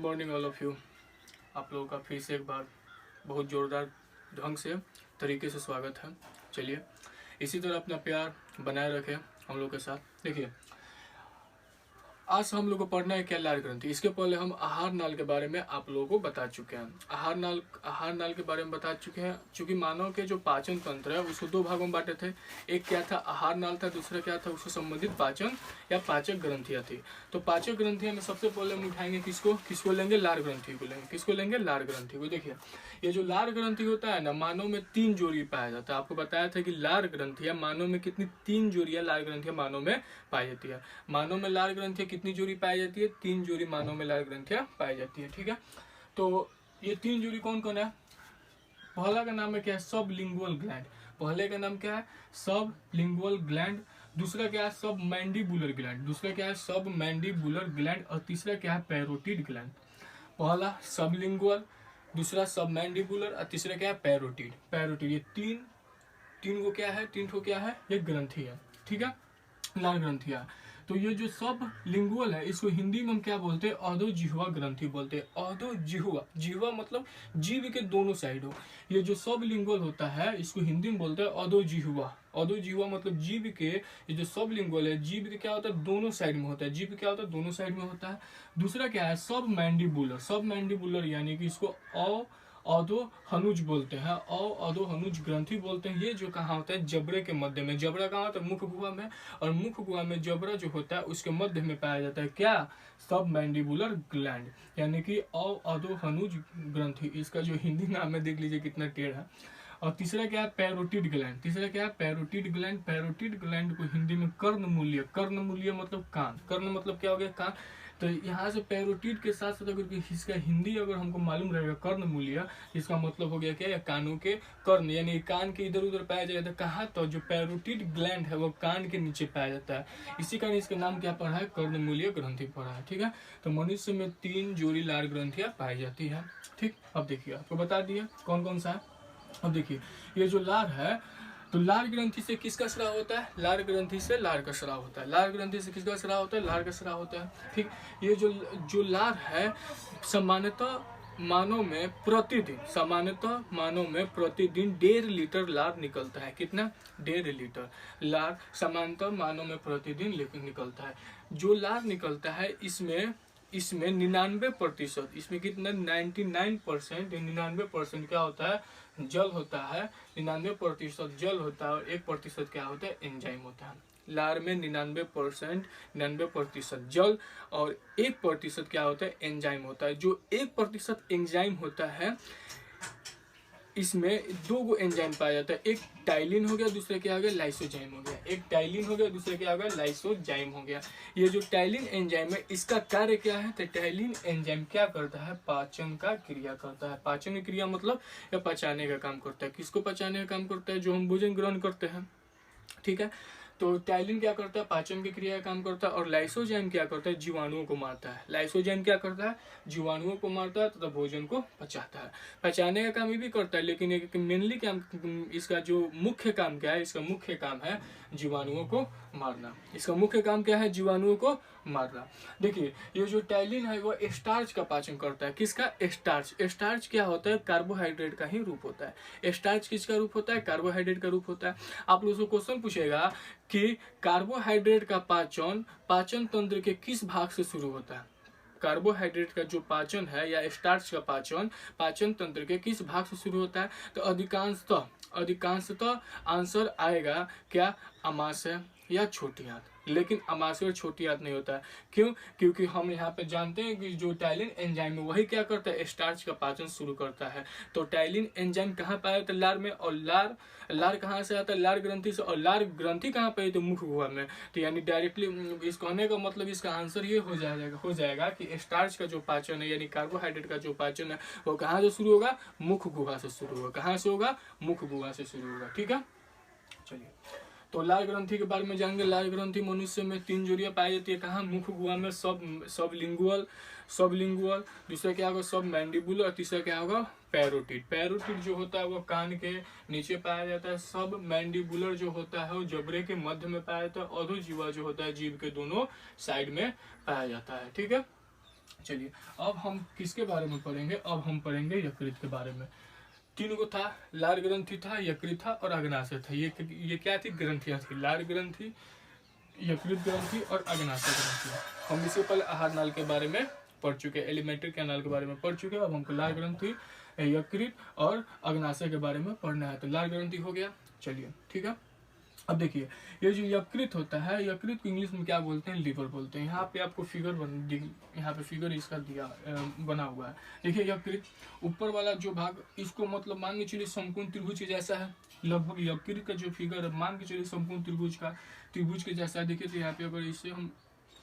Morning all of you. आप लोगों का फिर से एक बार बहुत ज़ोरदार ढंग से तरीके से स्वागत है। चलिए इसी तरह अपना प्यार बनाए रखें हम लोग के साथ। देखिए आज हम लोग को पढ़ना है क्या, लार ग्रंथि। इसके पहले हम आहार नाल के बारे में आप लोगों को बता चुके हैं। आहार नाल के बारे में बता चुके हैं। चूंकि मानव के जो पाचन तंत्र है उसको दो भागों में बांटे थे। एक क्या था, आहार नाल था, दूसरा क्या था, उससे संबंधित पाचन या पाचक ग्रंथियां थी। तो पाचक ग्रंथियां में सबसे पहले हम उठाएंगे किसको लेंगे, लार ग्रंथि को लेंगे। किसको लेंगे, लार ग्रंथि को। देखिए ये जो लार ग्रंथि होता है ना, मानव में 3 जोड़ी पाया जाता है। आपको बताया था कि लार ग्रंथियां मानव में कितनी, 3 जोड़ियां लार ग्रंथियां मानव में पाई जाती है। मानव में लार ग्रंथियां कितनी जोड़ी पाई जाती है, 3 जोड़ी मानव में लार ग्रंथियां पाई जाती है। ठीक है, तो ये 3 जोड़ी कौन कौन है। पहला का नाम है क्या है, सब लिंगुअल ग्लैंड। पहले का नाम क्या है, सब लिंगुअल ग्लैंड। दूसरा क्या है, सब मैंडिबुलर ग्लैंड। दूसरा क्या है, सब मैंडिबुलर ग्लैंड। और तीसरा क्या है, पैरोटिड ग्लैंड। पहला सब लिंगुअल, दूसरा सब मैंडिबुलर और तीसरा क्या है, पैरोटिड। ये तीन को क्या है, ये ग्रंथि है। ठीक है, लार ग्रंथियां। तो ये जो सब लिंगुअल है इसको हिंदी में हम क्या बोलते हैं, अधोजिह्वा ग्रंथि बोलते हैं। अधोजिह्वा, जिह्वा मतलब जीभ के दोनों साइड हो। ये जो सब लिंगुअल होता है इसको हिंदी में बोलते हैं अधोजिह्वा। अधोजिह्वा मतलब जीभ के, ये जो सब लिंगुअल है जीभ के क्या होता है, दोनों साइड में होता है। जीभ क्या होता है, दोनों साइड में होता है। दूसरा क्या है, सब मैंडिबुलर। सब मैंडिबुलर यानी कि इसको अधोहनुज बोलते हैं, अधोहनुज ग्रंथि बोलते हैं। ये जो कहाँ होता है, जबड़े के मध्य में। जबड़ा कहाँ होता है, मुख गुहा में। और मुख गुहा में जबड़ा जो होता है उसके मध्य में पाया जाता है क्या, सब मैंडिबुलर ग्लैंड यानी कि अधोहनुज ग्रंथि। इसका जो हिंदी नाम है देख लीजिए कितना टेढ़ है। और तीसरा क्या है, पैरोटिड ग्लैंड। तीसरा क्या है, पैरोटिड ग्लैंड। पैरोटिड ग्लैंड को हिंदी में कर्णमूल्य। कर्णमूल्य मतलब कान। कर्ण मतलब क्या हो गया, कान। तो यहाँ से पैरोटिड के साथ साथ अगर इसका हिंदी अगर हमको मालूम रहेगा कर्णमूल्य, इसका मतलब हो गया क्या, कानों के कर्ण यानी कान के इधर उधर पाया जाता है। कहाँ, तो जो पैरोटिड ग्लैंड है वो कान के नीचे पाया जाता है। इसी कारण इसका नाम क्या पड़ा है, कर्णमूल्य ग्रंथि पड़ा है। ठीक है, तो मनुष्य में 3 जोड़ी लार ग्रंथियां पाई जाती है। ठीक, अब देखिए आपको बता दिया कौन कौन सा है। अब देखिए ये जो लार है, तो लार ग्रंथि से किसका स्राव होता है, लार ग्रंथि से लार का स्राव होता है। लार ग्रंथि से किसका स्राव होता है, लार का स्राव होता है। ठीक, ये जो लार है सामान्यतः मानव में प्रतिदिन 1.5 लीटर लार निकलता है। कितना, 1.5 लीटर लार सामान्यतः मानव में प्रतिदिन निकलता है। जो लार निकलता है इसमें 99%, इसमें कितना 99%, 99% क्या होता है, जल होता है। 99% जल होता है और 1% क्या होता है, एंजाइम होता है। लार में 99% जल और 1% क्या होता है, एंजाइम होता है। जो 1% एंजाइम होता है इसमें 2 एंजाइम पाया जाता है। एक टाइलिन हो गया, दूसरा क्या हो गया, लाइसोजाइम हो गया। एक टाइलिन हो गया, दूसरा क्या हो गया, लाइसोजाइम हो गया। ये जो टाइलिन एंजाइम है इसका कार्य क्या है, तो टाइलिन एंजाइम क्या करता है, पाचन का क्रिया करता है। पाचन की क्रिया मतलब यह पचाने का काम करता है। किसको पचाने का काम करता है, जो हम भोजन ग्रहण करते हैं। ठीक है, तो टाइलिन क्या करता है, पाचन की क्रिया का काम करता है। और लाइसोजाइम क्या करता है, जीवाणुओं को मारता है। लाइसोजाइम क्या करता है, जीवाणुओं को मारता है तथा भोजन को पचाता है। पचाने का काम ये भी करता है, लेकिन एक मेनली क्या, इसका जो मुख्य काम क्या है, इसका मुख्य काम है जीवाणुओं को मारना। इसका मुख्य काम क्या है, जीवाणुओं को मारना। देखिए ये जो टाइलिन है वो स्टार्च का पाचन करता है। किसका, स्टार्च। स्टार्च क्या होता है, कार्बोहाइड्रेट का ही रूप होता है। स्टार्च किसका रूप होता है, कार्बोहाइड्रेट का रूप होता है। आप लोगों से क्वेश्चन पूछेगा कि कार्बोहाइड्रेट का पाचन तंत्र के किस भाग से शुरू होता है। कार्बोहाइड्रेट का जो पाचन है या स्टार्च का पाचन तंत्र के किस भाग से शुरू होता है, तो अधिकांशतः आंसर आएगा क्या, अमाशय या छोटी आंत। लेकिन अमाशय और छोटी आंत नहीं होता है। क्यों, क्योंकि हम यहाँ पे जानते हैं कि जो टाइलिन एंजाइम है वही क्या करता है, स्टार्च का पाचन शुरू करता है। तो टाइलिन एंजाइम कहाँ पाया जाता है, लार में। और लार कहाँ से आता है, लार ग्रंथि से। और लार ग्रंथि कहाँ पाई, तो मुख गुहा में। तो यानी डायरेक्टली इस कहने का मतलब इसका आंसर ये हो जाएगा कि स्टार्च का जो पाचन है यानी कार्बोहाइड्रेट का जो पाचन है वो कहाँ से शुरू होगा, मुख गुहा से शुरू होगा। कहाँ से होगा, मुख गुहा से शुरू होगा। ठीक है, चलिए तो लार ग्रंथि के बारे में जानेंगे। लार ग्रंथि मनुष्य में 3 जोड़ियां पाई जाती है। कहाँ, मुख गुहा में। सब लिंगुअल। दूसरा क्या होगा, सब मैंडिबुलर। और तीसरा क्या होगा, पैरोटिड। पैरोटिड जो होता है वो कान के नीचे पाया जाता है। सब मैंडिबुलर जो होता है वो जबड़े के मध्य में पाया जाता है। अधोजिह्वा जो होता है जीभ के दोनों साइड में पाया जाता है। ठीक है, चलिए अब हम किसके बारे में पढ़ेंगे, अब हम पढ़ेंगे यकृत के बारे में। तीन गो था, लार ग्रंथि था, यकृत था और अग्नाशय था। ये क्या थी, ग्रंथियां थी, लार ग्रंथि, यकृत ग्रंथि और अग्नाशय ग्रंथि। हम इससे पहले आहार नाल के बारे में पढ़ चुके, एलिमेंट्री कैनाल के बारे में पढ़ चुके। अब हमको लार ग्रंथि, यकृत और अग्नाशय के बारे में पढ़ना है। तो लार ग्रंथि हो गया, चलिए ठीक है। अब देखिए ये जो यकृत होता है, यकृत को इंग्लिश में क्या बोलते हैं, लिवर बोलते हैं। यहाँ पे आपको यहाँ पे फिगर इसका दिया बना हुआ है। देखिए यकृत ऊपर वाला जो भाग, इसको मतलब मान के चलिए समकोण त्रिभुज के जैसा है। लगभग यकृत का जो फिगर है मान के चलिए समकोण त्रिभुज के जैसा है। देखिए तो यहाँ पे अगर इसे हम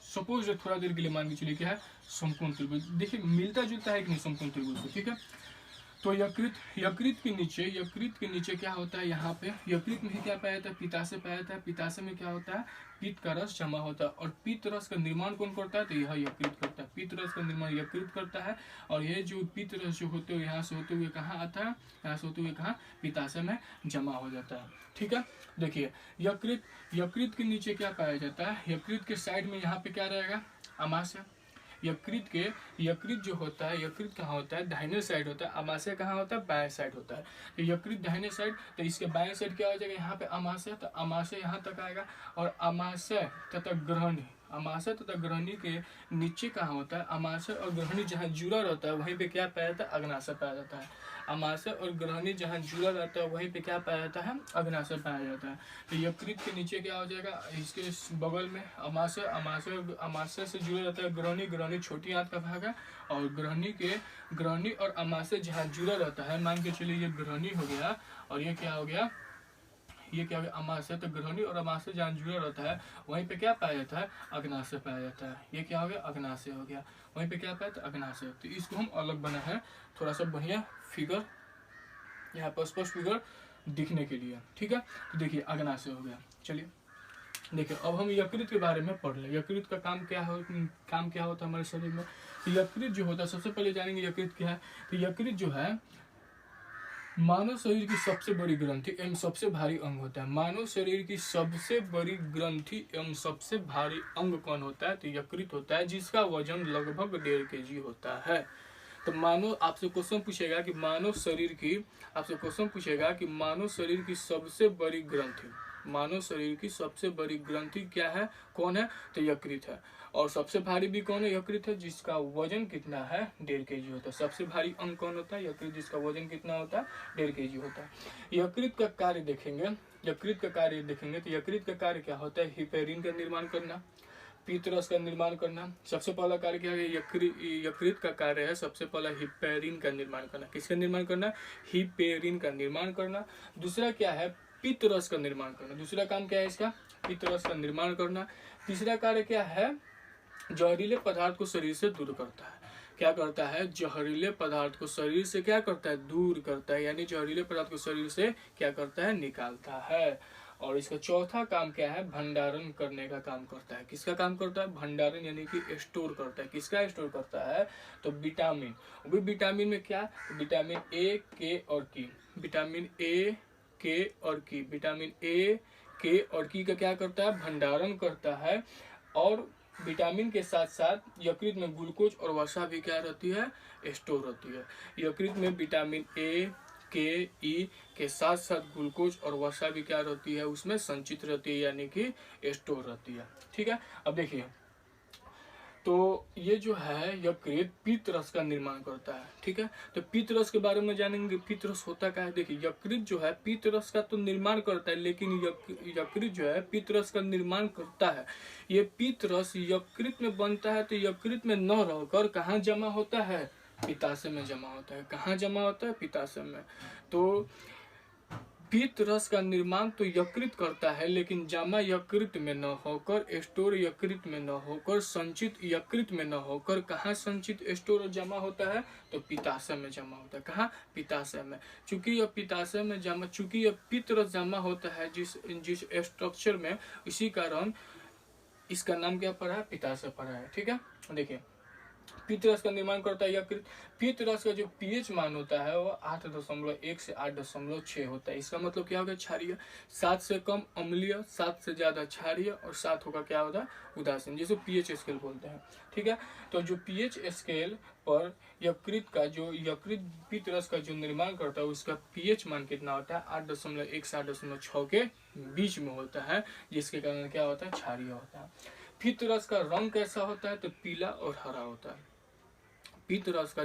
सपोज थोड़ा देर के लिए मान के चलिए क्या है, समकोण त्रिभुज। देखिए मिलता जुलता है कि नहीं समकोण त्रिभुज से, ठीक है। तो यकृत के नीचे क्या होता है, यहाँ पे यकृत में ही क्या पाया जाता है, पित्ताशय पाया जाता है। पित्ताशय में क्या होता है, पित्त का रस जमा होता है। और पित्त रस का निर्माण कौन करता है, तो यह यकृत करता है। पित्त रस का निर्माण यकृत करता है। और ये जो पित्त रस जो होते हुए यहाँ से होते हुए कहाँ आता है, यहाँ से होते हुए कहाँ, पित्ताशय में जमा हो जाता है, ठीक है। देखिए यकृत के नीचे क्या पाया जाता है, यकृत के साइड में यहाँ पे क्या रहेगा, आमाशय। यकृत जो होता है, यकृत कहाँ होता है, दाहिने साइड होता है। आमाशय कहाँ होता है, बाएं साइड होता है। तो यकृत दाहिने साइड, तो इसके बाएं साइड क्या हो जाएगा, यहाँ पे आमाशय। तो आमाशय यहाँ तक आएगा। और आमाशय तथा ग्रहणी के नीचे कहाँ होता है, आमाशय और ग्रहणी जहाँ जुड़ा रहता है वहीं पे क्या पाया जाता है, अग्नाशय पाया जाता है। आमाशय और ग्रहणी जहाँ जुड़ा रहता है वहीं पे क्या पाया जाता है, अग्नाशय पाया जाता है। तो यकृत के नीचे क्या हो जाएगा, इसके बगल में आमाशय से जुड़ा रहता है ग्रहणी छोटी आंत का भाग है। और ग्रहणी और आमाशय जहाँ जुड़ा रहता है, मान के चलिए ये ग्रहणी हो गया और ये क्या हो गया, आमाशय। तो ग्रहणी और आमाशय जहाँ जुड़ा रहता है वहीं पे क्या पाया जाता है, अग्नाशय पाया जाता है। ये क्या हो गया, अग्नाशय हो गया। वहीं पे क्या पाया था, अग्नाशय। तो इसको हम अलग बना है थोड़ा सा बढ़िया फिगर, यहाँ पर स्पष्ट फिगर दिखने के लिए, ठीक है। तो देखिए अग्नाशय हो गया। चलिए देखिए अब हम यकृत के बारे में पढ़ लें। यकृत का काम क्या होता है हमारे शरीर में। यकृत जो होता है, सबसे पहले जानेंगे यकृत क्या है। तो यकृत जो है मानव शरीर की सबसे बड़ी ग्रंथि एवं सबसे भारी अंग होता है। मानव शरीर की सबसे बड़ी ग्रंथि एवं सबसे भारी अंग कौन होता है, तो यकृत होता है, जिसका वजन लगभग 1.5 kg होता है। तो आपसे क्वेश्चन पूछेगा कि मानव शरीर की सबसे बड़ी ग्रंथि क्या है, कौन है, तो यकृत है। और सबसे भारी भी कौन है, यकृत है, जिसका वजन कितना है, 1.5 kg होता है। सबसे भारी अंग कौन होता है, यकृत, जिसका वजन कितना होता है, 1.5 kg होता है। यकृत का कार्य देखेंगे तो यकृत का कार्य क्या होता है, हिपेरिन का निर्माण करना, पित्त रस का निर्माण करना। सबसे पहला कार्य क्या है, यकृत का कार्य है सबसे पहला हिपेरिन का निर्माण करना। किसका निर्माण करना, हिपेरिन का निर्माण करना। दूसरा क्या है, पित्त रस का निर्माण करना। दूसरा काम क्या है इसका, पित्त रस का निर्माण करना। तीसरा कार्य क्या है, जहरीले पदार्थ को शरीर से दूर करता है। क्या करता है, जहरीले पदार्थ को शरीर से क्या करता है, दूर करता है, यानी जहरीले पदार्थ को शरीर से क्या करता है, निकालता है। और इसका चौथा काम क्या है, भंडारण करने का काम करता है। किसका काम करता है, भंडारण, यानी कि स्टोर करता है। किसका स्टोर करता है, तो विटामिन। वो विटामिन में क्या, विटामिन ए, के और की। विटामिन ए, के और की, विटामिन ए, के और की का क्या करता है, भंडारण करता है। और विटामिन के साथ साथ यकृत में ग्लूकोज और वसा भी क्या रहती है, स्टोर होती है। यकृत में विटामिन ए, के, ई के साथ साथ ग्लूकोज और वसा भी क्या रहती है, उसमें संचित रहती है, यानी कि स्टोर रहती है, ठीक है। अब देखिए तो ये जो है यकृत पित्त रस का निर्माण करता है, ठीक है। तो पित्त रस के बारे में जानेंगे, पित्त रस होता क्या है। देखिए यकृत जो है पित्त रस का तो निर्माण करता है, लेकिन यकृत जो है पित्त रस का निर्माण करता है। ये पित्त रस यकृत में बनता है, तो यकृत में न रहकर कहाँ जमा होता है, पित्ताशय में जमा होता है। कहाँ जमा होता है, पित्ताशय में। तो पित्त रस का निर्माण तो यकृत करता है, लेकिन जमा यकृत में न होकर, स्टोर यकृत में न होकर, संचित यकृत में न होकर कहाँ संचित, स्टोर और जमा होता है, तो पित्ताशय में जमा होता है। कहाँ, पित्ताशय में। चूंकि यह पित्ताशय में जमा, चूंकि यह पित्त रस जमा होता है जिस स्ट्रक्चर में, इसी कारण इसका नाम क्या पड़ा है, पित्ताशय पड़ा है, ठीक है। देखिए पित्त रस का निर्माण करता है यकृत। पित्त रस का जो पीएच मान होता है वो 8.1 से 8.6 होता है। इसका मतलब क्या होगा? क्षारीय। 7 से कम अम्लीय, 7 से ज्यादा क्षारीय और 7 होगा क्या होता है? उदासीन, जिसे पीएच स्केल बोलते हैं। ठीक है, तो जो पीएच स्केल पर यकृत पित्त रस का जो निर्माण करता है उसका पीएच मान कितना होता है? 8.1 से 8.6 के बीच में होता है, जिसके कारण क्या होता है? क्षारीय होता है। पित्त रस का रंग कैसा होता है? तो पीला और हरा होता है। पित्त रस का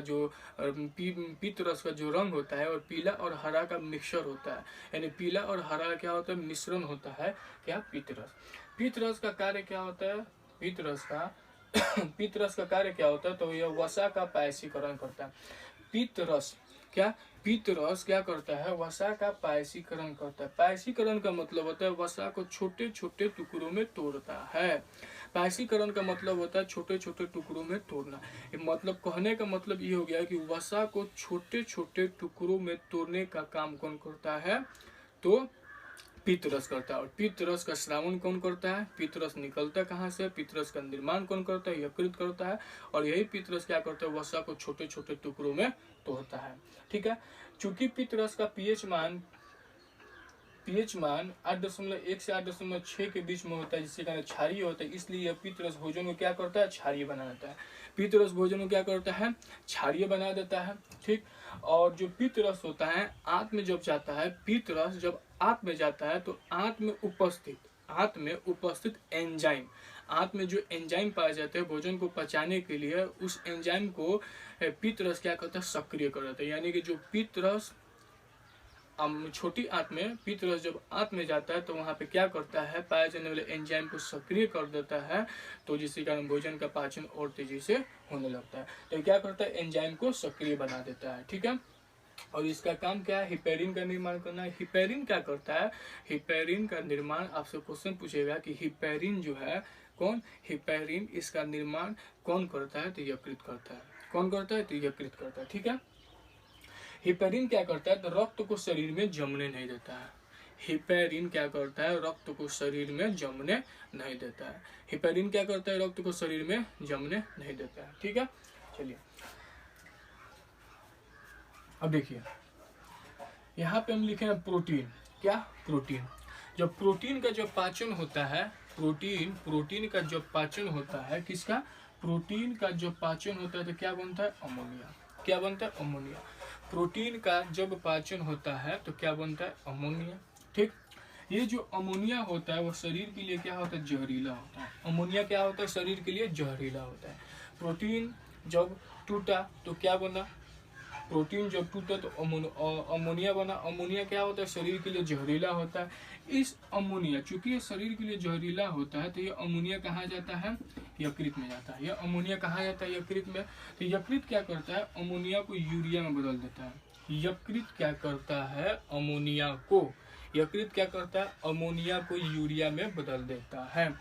जो रंग होता है और पीला और हरा का मिक्सचर होता है, यानी पीला और हरा क्या होता है? मिश्रण होता है क्या? पित्त रस। पित्त रस का कार्य क्या होता है? पित्त रस का कार्य क्या होता है? तो यह वसा का पायसीकरण करता है। पित्त रस क्या करता है? वसा का पायसीकरण करता है। पायसीकरण का मतलब होता है वसा को छोटे छोटे टुकड़ों में तोड़ता है। पायसीकरण का मतलब होता है छोटे छोटे टुकड़ों में तोड़ना। मतलब कहने का मतलब ये हो गया कि वसा को छोटे छोटे टुकड़ों में तोड़ने का काम कौन करता है? तो पित्त रस करता है। और पित्त रस का श्रावण कौन करता है? पित्त रस निकलता कहाँ से? पित्त रस का निर्माण कौन करता है? यकृत करता है। और यही पित्त रस क्या करता है? वसा को छोटे छोटे टुकड़ों में तोड़ता है। ठीक है, चूंकि पित्त रस का पीएच मान 8.1 से 8.6 के बीच में होता है, जिसके कारण क्षारीय होता है, इसलिए यह पित्त रस भोजन को क्या करता है? क्षारीय बना देता है। पित्त रस भोजन को क्या करता है? क्षारीय बना देता है। ठीक, और जो पित्त रस होता है आंत में जब जाता है, पित्त रस जब आंत में जाता है तो आंत में उपस्थित एंजाइम, आंत में जो एंजाइम पाए जाते हैं भोजन को पचाने के लिए, उस एंजाइम को पित्त रस क्या करता है? सक्रिय कर देता है। यानी कि जो पित्त रस छोटी आंत में, पित्त रस जब आंत में जाता है तो वहां पे क्या करता है? पाए जाने वाले एंजाइम को सक्रिय कर देता है, तो जिसके कारण भोजन का पाचन और तेजी से होने लगता है। तो क्या करता है? एंजाइम को सक्रिय बना देता है। ठीक है, और इसका काम क्या है? हिपेरिन का निर्माण करना है। हिपेरिन क्या करता है? हिपेरिन का निर्माण, आपसे क्वेश्चन पूछेगा कि हिपेरिन जो है हिपेरिन इसका निर्माण कौन करता है? तो यकृत करता है। कौन करता है? तो यकृत करता है। ठीक है, हिपेरिन क्या करता है? तो रक्त को शरीर में जमने नहीं देता है। हिपेरिन क्या करता है? रक्त को शरीर में जमने नहीं देता है। हिपेरिन क्या करता है? रक्त को शरीर में जमने नहीं देता है। ठीक है, चलिए अब देखिए, यहाँ पे हम लिखे हैं प्रोटीन। क्या? प्रोटीन। जब प्रोटीन का जो पाचन होता है, प्रोटीन का जो पाचन होता है, किसका? प्रोटीन का जो पाचन होता है तो क्या बनता है? अमोनिया। क्या बनता है? अमोनिया। प्रोटीन का जब पाचन होता है तो क्या बनता है? अमोनिया। ठीक, ये जो अमोनिया होता है वो शरीर के लिए क्या होता है? जहरीला होता है। अमोनिया क्या होता है? शरीर के लिए जहरीला होता है। प्रोटीन जब टूटा तो क्या बना? प्रोटीन जब टूटा तो अमोनिया बना। अमोनिया क्या होता है? शरीर के लिए जहरीला होता है। इस अमोनिया, चूंकि ये शरीर के लिए जहरीला होता है, तो ये अमोनिया कहाँ जाता है? यकृत में जाता है। ये अमोनिया कहाँ जाता है? यकृत में। तो यकृत क्या करता है? अमोनिया को यूरिया में बदल देता है। यकृत क्या करता है? अमोनिया को यूरिया में बदल देता है।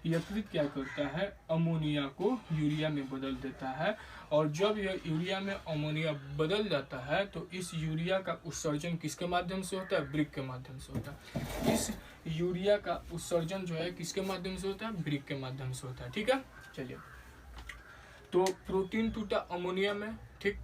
यकृत क्या करता है? अमोनिया को यूरिया में बदल देता है। और जब यह यूरिया में अमोनिया बदल जाता है तो इस यूरिया का उत्सर्जन किसके माध्यम से होता है? वृक्क के माध्यम से होता है। इस यूरिया का उत्सर्जन जो है किसके माध्यम से होता है? वृक्क के माध्यम से होता है। ठीक है, चलिए, तो प्रोटीन टूटा अमोनिया में। ठीक,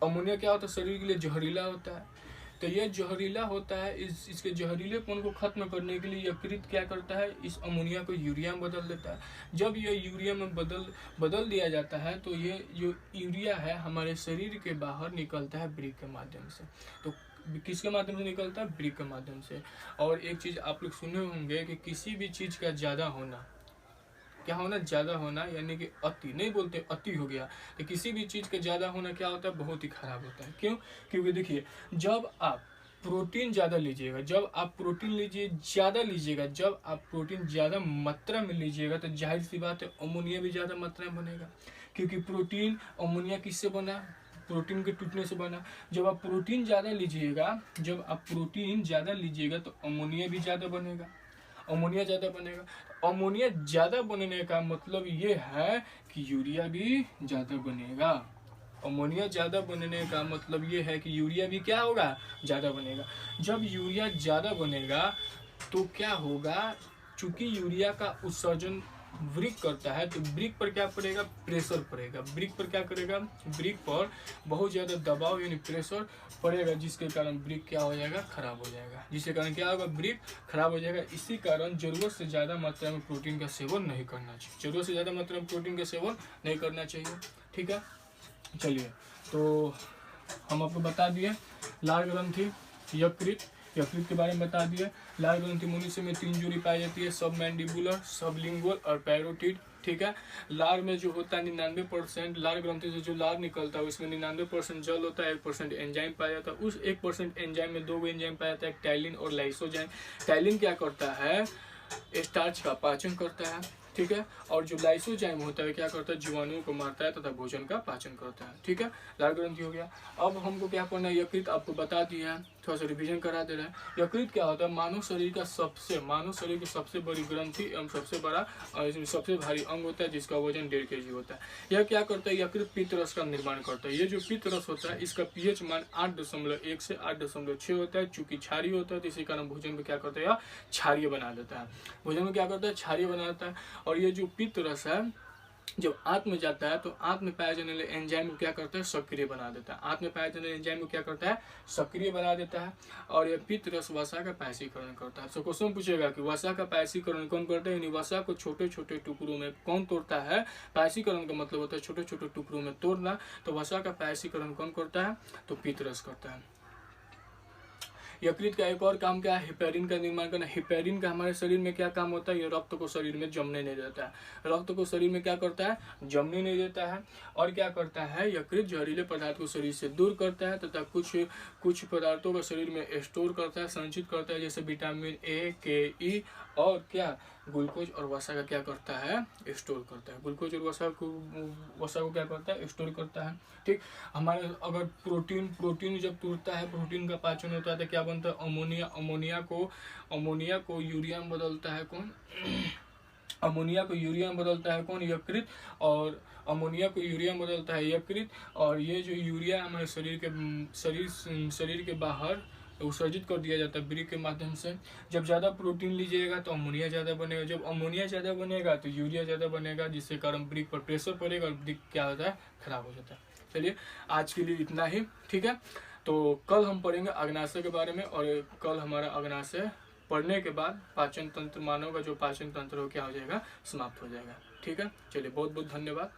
अमोनिया क्या होता है? शरीर के लिए जहरीला होता है। तो यह जहरीला होता है, इसके जहरीलेपन को खत्म करने के लिए यकृत क्या करता है? इस अमोनिया को यूरिया में बदल देता है। जब यह यूरिया में बदल दिया जाता है तो ये जो यूरिया है हमारे शरीर के बाहर निकलता है वृक्क के माध्यम से। तो किसके माध्यम से निकलता है? वृक्क के माध्यम से। और एक चीज आप लोग सुने होंगे कि किसी भी चीज का ज्यादा होना, क्या होना? ज्यादा होना, यानी कि अति नहीं बोलते, अति हो गया। तो किसी भी चीज का ज्यादा होना क्या होता है? बहुत ही खराब होता है। क्यों? क्योंकि देखिए, जब आप प्रोटीन ज्यादा लीजिएगा, जब आप प्रोटीन ज्यादा मात्रा में लीजिएगा तो जाहिर सी बात है अमोनिया भी ज्यादा मात्रा में बनेगा। क्योंकि प्रोटीन, अमोनिया किससे बना? प्रोटीन के टूटने से बना। जब आप प्रोटीन ज्यादा लीजिएगा तो अमोनिया भी ज्यादा बनेगा। अमोनिया ज्यादा बनने का मतलब ये है कि यूरिया भी ज्यादा बनेगा। अमोनिया ज्यादा बनने का मतलब ये है कि यूरिया भी क्या होगा? ज्यादा बनेगा। जब यूरिया ज्यादा बनेगा तो क्या होगा? चूंकि यूरिया का उत्सर्जन ब्रिक करता है तो ब्रिक पर क्या पड़ेगा, प्रेशर पड़ेगा। ब्रिक पर क्या करेगा, ब्रिक पर बहुत ज़्यादा दबाव यानी प्रेशर पड़ेगा, जिसके कारण ब्रिक क्या हो जाएगा, खराब हो जाएगा। जिसके कारण क्या होगा, ब्रिक खराब हो जाएगा। इसी कारण जरूरत से ज़्यादा मात्रा में प्रोटीन का सेवन नहीं करना चाहिए, जरूरत से ज़्यादा मात्रा में प्रोटीन का सेवन नहीं करना चाहिए। ठीक है, चलिए तो हम आपको बता दिए लाल ग्रंथि, यकृत के बारे में बता दिए। लाल ग्रंथि मनुष्य में 3 जोड़ी पाई जाती है, सब मैंडिबुलर, सब लिंगुअल और पैरोटिड। ठीक है, लार में जो होता है 99%, लार ग्रंथि से जो लार निकलता है उसमें 99% जल होता है, 1% एंजाइम पाया जाता है। उस 1% एंजाइम में 2 एंजाइम पाया जाता है, टैलिन और लाइसोजाइम। टैलिन क्या करता है, स्टार्च का पाचन करता है। ठीक है, और जो लाइसोजाइम होता है क्या करता है, जीवाणुओं को मारता है तथा भोजन का पाचन करता है। ठीक है, लाल ग्रंथि हो गया। अब हमको क्या करना है, यकृत आपको बता दिया है, थोड़ा सा रिवीजन करा दे रहा है। यकृत क्या होता है, मानव शरीर की सबसे बड़ी ग्रंथि एवं सबसे भारी अंग होता है, जिसका वजन 1.5 kg होता है। यह क्या करता है, यकृत पित्त रस का निर्माण करता है। ये जो पित्त रस होता है इसका pH मान 8.1 से 8.6 होता है। चूंकि क्षारीय होता है तो इसी कारण भोजन में क्या करता है, क्षारीय बना देता है। भोजन में क्या करता है, क्षारीय बनाता है। और ये जो पित्त रस है जब आंत में जाता है तो आंत में पाए जाने वाले एंजाइम को क्या करता है, सक्रिय बना देता है। आंत में पाए जाने वाले एंजाइम को क्या करता है, सक्रिय बना देता है। और यह पित्त रस वसा का पायसीकरण करता है। तो क्वेश्चन पूछेगा कि वसा का पायसीकरण कौन करता है, यानी वसा को छोटे छोटे टुकड़ों में कौन तोड़ता है। पायसीकरण का मतलब होता है छोटे छोटे टुकड़ों में तोड़ना। तो वसा का पायसीकरण कौन करता है, तो पित्त रस करता है। यकृत का एक और काम क्या है, हेपेरिन का निर्माण करना। हेपेरिन का हमारे शरीर में क्या काम होता है, ये रक्त को शरीर में जमने नहीं देता है। रक्त को शरीर में क्या करता है, जमने नहीं देता है। और क्या करता है, यकृत जहरीले पदार्थ को शरीर से दूर करता है तथा कुछ पदार्थों को शरीर में स्टोर करता है, संचित करता है, जैसे विटामिन ए, के, ई और क्या ग्लूकोज और वसा का क्या करता है, स्टोर करता है। ग्लूकोज और वसा को क्या करता है, स्टोर करता है। ठीक, हमारे अगर प्रोटीन जब टूटता है, प्रोटीन का पाचन होता है तो क्या बनता है, अमोनिया को यूरिया में बदलता है कौन अमोनिया को यूरिया में बदलता है कौन, यकृत। और अमोनिया को यूरिया में बदलता है यकृत। और ये जो यूरिया हमारे शरीर के बाहर उत्सर्जित कर दिया जाता है ब्रिक के माध्यम से। जब ज़्यादा प्रोटीन लीजिएगा तो अमोनिया ज़्यादा बनेगा, जब अमोनिया ज़्यादा बनेगा तो यूरिया ज़्यादा बनेगा, जिससे कारण ब्रिक पर प्रेशर पड़ेगा और ब्रिक क्या होता है, खराब हो जाता है। चलिए आज के लिए इतना ही। ठीक है, तो कल हम पढ़ेंगे अग्नाशय के बारे में, और कल हमारा अग्नाशय पढ़ने के बाद पाचन तंत्र, मानव का जो पाचन तंत्र हो क्या हो जाएगा, समाप्त हो जाएगा। ठीक है, चलिए बहुत बहुत धन्यवाद।